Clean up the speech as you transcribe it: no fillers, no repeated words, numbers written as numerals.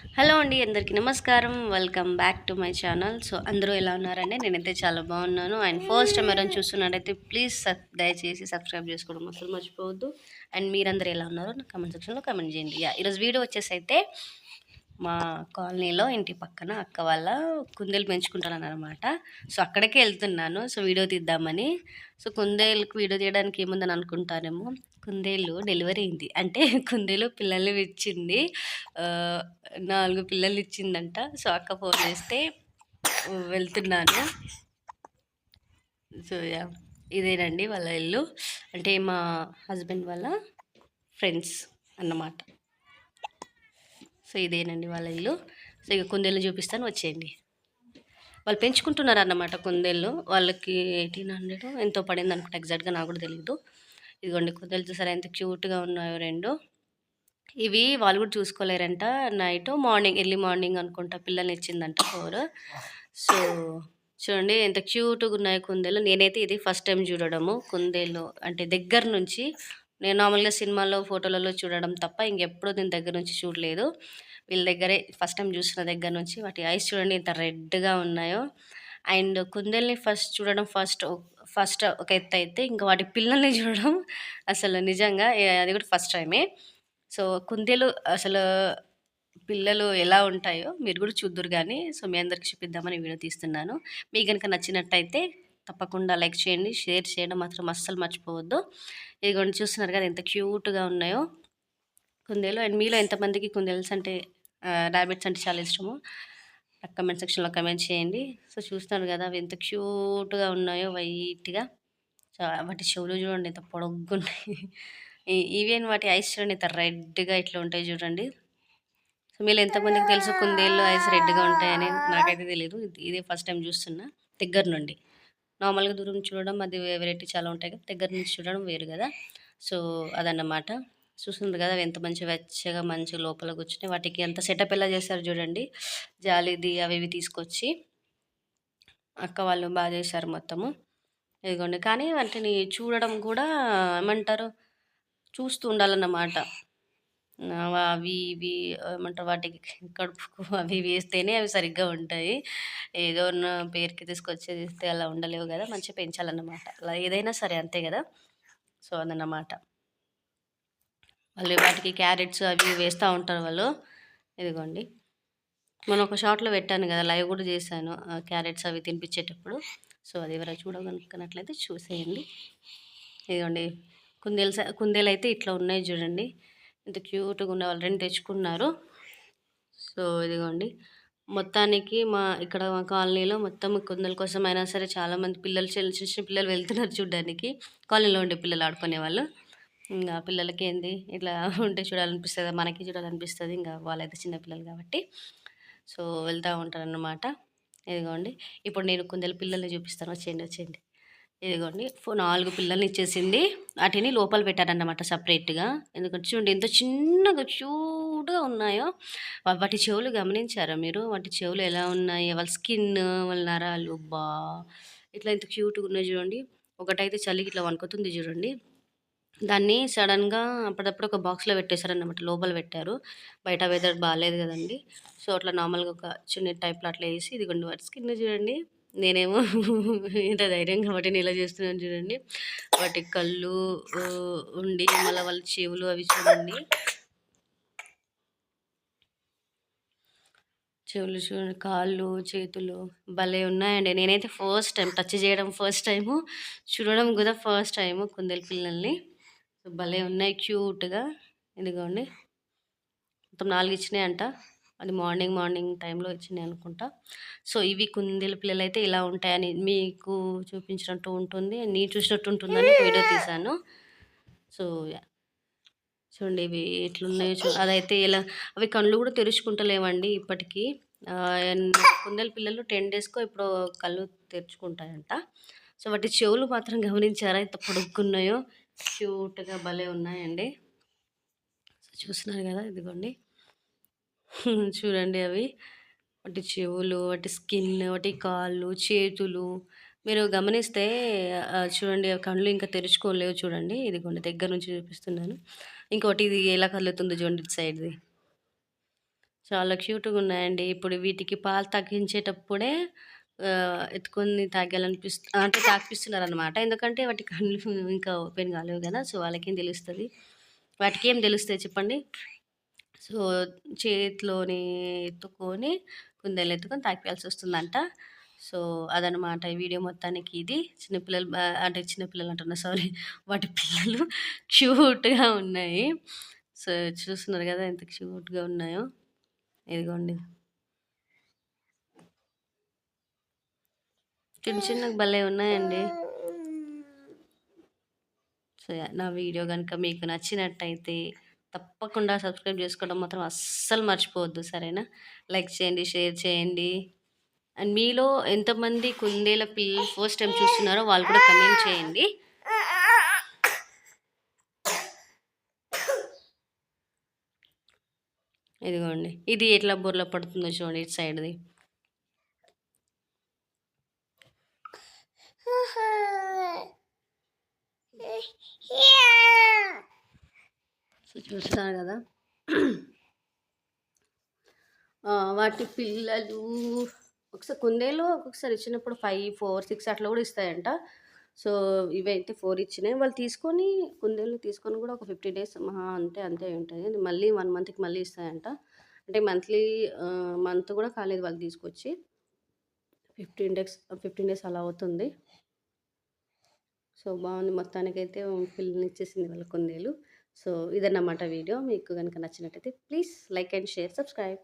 Hello అండి, అందరికీ నమస్కారం. Welcome back to my channel. So అందరూ ఎలా ఉన్నారండి? నేనైతే చాలా బాగున్నాను. అండ్ ఫస్ట్ టైం ఎవరైనా చూస్తున్నట్టయితే ప్లీజ్ దయచేసి సబ్స్క్రైబ్ చేసుకోవడం అసలు మర్చిపోవద్దు. అండ్ మీరందరూ ఎలా ఉన్నారో నా కమెంట్ సెక్షన్లో కమెంట్ చేయండి. ఈరోజు వీడియో వచ్చేసి అయితే మా కాలనీలో ఇంటి పక్కన అక్క వాళ్ళ కుందేలు పెంచుకుంటాను అనమాట. సో అక్కడికే వెళ్తున్నాను. సో వీడియో తీద్దామని. సో కుందేలుకి వీడియో తీయడానికి ఏముందని అనుకుంటారేమో, కుందేలు డెలివరీ అయింది. అంటే కుందేలు పిల్లల్ని ఇచ్చింది. 4 పిల్లలు ఇచ్చిందంట. సో అక్క ఫోన్ చేస్తే వెళ్తున్నాను. సో ఇదేనండి వాళ్ళ ఇల్లు. అంటే మా హస్బెండ్ వాళ్ళ ఫ్రెండ్స్ అన్నమాట. సో ఇదేనండి వాళ్ళ ఇల్లు. సో ఇక కుందేళ్ళు చూపిస్తాను, వచ్చేయండి. వాళ్ళు పెంచుకుంటున్నారు అన్నమాట కుందేళ్ళు. వాళ్ళకి 1800 ఎంతో పడింది అనుకుంటా, ఎగ్జాక్ట్గా నాకు కూడా తెలియదు. ఇదిగోండి కుందేలు చూసారా ఎంత క్యూట్గా ఉన్నాయో రెండు. ఇవి వాళ్ళు కూడా చూసుకోలేరంట. నైట్ మార్నింగ్ ఎర్లీ మార్నింగ్ అనుకుంటా పిల్లల్ని ఇచ్చిందంట 4. సో చూడండి ఎంత క్యూట్గా ఉన్నాయి కుందేలు. నేనైతే ఇది ఫస్ట్ టైం చూడడము కుందేలు అంటే దగ్గర నుంచి. నేను నార్మల్గా సినిమాల్లో ఫోటోలలో చూడడం తప్ప ఇంకెప్పుడు నేను దగ్గర నుంచి చూడలేదు. వీళ్ళ దగ్గరే ఫస్ట్ టైం చూసిన దగ్గర నుంచి. వాటి ఐస్ చూడండి ఎంత రెడ్గా ఉన్నాయో. అండ్ కుందేల్ని ఫస్ట్ చూడడం ఫస్ట్ ఒక ఎత్తు అయితే, ఇంకా వాటి పిల్లల్ని చూడడం అసలు నిజంగా అది కూడా ఫస్ట్ టైమే. సో కుందేలు అసలు పిల్లలు ఎలా ఉంటాయో మీరు కూడా చూద్దురు కానీ. సో మీ అందరికి చూపిద్దామని వీడియో తీస్తున్నాను. మీకు కనుక నచ్చినట్టయితే తప్పకుండా లైక్ చేయండి, షేర్ చేయడం మాత్రం అస్సలు మర్చిపోవద్దు. ఇదిగోండి చూస్తున్నారు కదా ఎంత క్యూట్గా ఉన్నాయో కుందేలు. అండ్ మీలో ఎంతమందికి కుందేల్స్ అంటే ర్యాబిట్స్ అంటే చాలా ఇష్టమో కమెంట్ సెక్షన్లో కమెంట్ చేయండి. సో చూస్తున్నారు కదా అవి ఎంత క్యూట్గా ఉన్నాయో వైట్గా. వాటి చెవులు చూడండి ఎంత పొడగ్గున్నాయి. ఈవెన్ వాటి ఐస్ చూడండి ఎంత రెడ్గా ఇట్లా ఉంటాయి చూడండి. సో మీరు ఎంతమందికి తెలుసు కుందేళ్ళు ఐస్ రెడ్గా ఉంటాయని? నాకైతే తెలియదు. ఇదే ఫస్ట్ టైం చూస్తున్నా దగ్గర నుండి. నార్మల్గా దూరం చూడడం అది వెరైటీ చాలా ఉంటాయి కదా, దగ్గర నుంచి చూడడం వేరు కదా. సో అదన్నమాట. చూస్తుంది కదా ఎంత మంచి వెచ్చగా మంచి లోపల కూర్చుని వాటికి ఎంత సెటప్ ఎలా చేస్తారు చూడండి. జాలిది అవి ఇవి తీసుకొచ్చి అక్క వాళ్ళు బాగా చేశారు మొత్తము. ఇదిగోండి కానీ వాటిని చూడడం కూడా ఏమంటారు, చూస్తూ ఉండాలన్నమాట. అవి ఇవి ఏమంటారు వాటికి కడుపుకు అవి వేస్తేనే అవి సరిగ్గా ఉంటాయి. ఏదో నా పేరుకి తీసుకొచ్చేది ఇస్తే అలా ఉండలేవు కదా, మంచిగా పెంచాలన్నమాట. అలా ఏదైనా సరే అంతే కదా. సో అదన్నమాట. వాళ్ళు వాటికి క్యారెట్స్ అవి వేస్తూ ఉంటారు వాళ్ళు. ఇదిగోండి మనం ఒక షార్ట్లో పెట్టాను కదా, లైవ్ కూడా చేశాను క్యారెట్స్ అవి తినిపించేటప్పుడు. సో అది ఎవరైనా చూడగలుగుతున్నట్లయితే చూసేయండి. ఇదిగోండి కుందేలు అయితే ఇట్లా ఉన్నాయి చూడండి ఎంత క్యూట్గా ఉన్న. వాళ్ళు 2 తెచ్చుకున్నారు. సో ఇదిగోండి మొత్తానికి ఇక్కడ మా కాలనీలో మొత్తం కుందేల కోసం అయినా సరే చాలామంది పిల్లలు చిన్న పిల్లలు వెళ్తున్నారు చూడడానికి. కాలనీలో ఉండే పిల్లలు ఆడుకునే వాళ్ళు. ఇంకా పిల్లలకి ఏంది ఇట్లా ఉంటే చూడాలనిపిస్తుంది, మనకి చూడాలనిపిస్తుంది. ఇంకా వాళ్ళైతే చిన్నపిల్లలు కాబట్టి సో వెళ్తూ ఉంటారన్నమాట. ఇదిగోండి ఇప్పుడు నేను కుందేలు పిల్లల్ని చూపిస్తాను, వచ్చేయండి. ఇదిగోండి 4 పిల్లల్ని ఇచ్చేసింది. వాటిని లోపల పెట్టారన్నమాట సపరేట్గా. ఎందుకంటే చూడండి ఎంత చిన్నగా క్యూట్గా ఉన్నాయో. వాటి చెవులు గమనించారా మీరు? వాటి చెవులు ఎలా ఉన్నాయి, వాళ్ళ స్కిన్, వాళ్ళ నరాలు ఇట్లా ఎంత క్యూట్గా ఉన్నాయి చూడండి. ఒకటైతే చలికి ఇట్లా వణుకుతుంది చూడండి. దాన్ని సడన్‌గా అప్పటిదప్పుడు ఒక బాక్స్‌లో పెట్టేశారన్నమాట. లోపల పెట్టారు. బయట వెదర్ బాలేదు గదండీ. సో, అట్లా నార్మల్‌గా ఒక చున్నీ టైప్‌లో అట్లా ఏసి ఇదిగోండి వాటి స్కిన్ చూడండి. నేనేమో ఇంత ధైర్యంగా వాటిని ఇలా చేస్తున్నాను చూడండి. వాటి కళ్ళు ఉండి మళ్ళా వాళ్ళ చెవులు అవి చూడండి. చెవులు చూడండి, కాళ్ళు, చేతులు భలే ఉన్నాయండి. నేనైతే ఫస్ట్ టైం టచ్ చేయడం ఫస్ట్ టైము, చూడడం కూడా ఫస్ట్ టైము కుందేలు పిల్లల్ని. భలే ఉన్నాయి క్యూట్‌గా. ఇదిగోండి మొత్తం 4 ఇచ్చినాయంట. అది మార్నింగ్ టైంలో ఇచ్చినాయి అనుకుంటా. సో ఇవి కుందేలు పిల్లలైతే ఇలా ఉంటాయని మీకు చూపించినట్టు ఉంటుంది, నేను చూసినట్టు ఉంటుందని వీడియో తీశాను. సో చూడండి ఇవి ఎట్లున్నాయో అదైతే ఇలా అవి కళ్ళు కూడా తెరుచుకుంటలేవండి ఇప్పటికీ. కుందేలు పిల్లలు 10 డేస్‌కో ఎప్పుడో కళ్ళు తెరుచుకుంటాయంట. సో వాటి చెవులు మాత్రం గమనించారా ఎంత పొడుగున్నాయో, క్యూట్‌గా భలే ఉన్నాయండి. సో చూస్తున్నారు కదా ఇదిగోండి. చూడండి అవి వాటి చెవులు, వాటి స్కిన్, వాటి కాళ్ళు, చేతులు మీరు గమనిస్తే చూడండి ఆ కళ్ళు ఇంకా తెరుచుకోలేవు చూడండి. ఇదిగోండి దగ్గర నుంచి చూపిస్తున్నాను. ఇంకోటి ఇది ఎలా కదులుతుందో చూడండి ఇటు సైడ్‌ది. చాలా క్యూట్‌గా ఉన్నాయండి. ఇప్పుడు వీటికి పాలు తగ్గించేటప్పుడే ఎత్తుకొని అంటే తాగిపిస్తున్నారనమాట. ఎందుకంటే వాటి కళ్ళు ఇంకా ఓపెన్ కాలేవు గదా! సో, వాళ్ళకేం తెలుస్తది. వాటికేం తెలుస్తాయి చెప్పండి? సో, చేతిలోని ఎత్తుకొని కుందేలుని ఎత్తుకొని తాగిపియాల్సొస్తుందంట. సో, అదనమాట ఈ వీడియో మొత్తానికి ఇది. చిన్నపిల్లలు అంటే చిన్నపిల్లలు అంటున్నా సారీ. వాటి పిల్లలు క్యూట్‌గా ఉన్నాయి. సో, చూస్తున్నారు గదా! ఎంత క్యూట్‌గా ఉన్నాయో. ఇదిగోండి. చిన్న చిన్నగా భలే ఉన్నాయండి. సో, నా వీడియో గనుక మీకు నచ్చినట్టయితే తప్పకుండా సబ్స్క్రైబ్ చేసుకోవడం మాత్రం అస్సలు మర్చిపోవద్దు. సరేనా? లైక్ చేయండి, షేర్ చేయండి. అండ్ మీలో ఎంతమంది కుందేల పిల్లలు ఫస్ట్ టైం చూస్తున్నారో వాళ్ళు కూడా కమెంట్ చేయండి. ఇదిగోండి. ఇది ఎట్లా బొర్ల పడుతుందో చూడండి ఇటు సైడ్‌ది. సో, చూస్తున్నారు కదా! వాటి పిల్లలు ఒకసారి కుందేలు ఒక్కొక్కసారి ఇచ్చినప్పుడు 5, 4, 6 అట్లా కూడా ఇస్తాయంట. సో, ఇవైతే 4 ఇచ్చినాయి. వాళ్ళు తీసుకొని కుందేలు తీసుకొని కూడా ఒక 50 డేస్ మహా అంతే అంతే ఉంటాయి. మళ్ళీ 1 మంత్‌కి మళ్ళీ ఇస్తాయంట. అంటే మంత్ కూడా కాలేదు వాళ్ళు తీసుకొచ్చి. 15 డేస్ అలా అవుతుంది. సో, బాగుంది మొత్తానికైతే పిల్లనిచ్చేసింది వాళ్ళ కుందేలు. సో, ఇదన్నమాట వీడియో. మీకు గనుక నచ్చినట్టయితే please like and share, subscribe.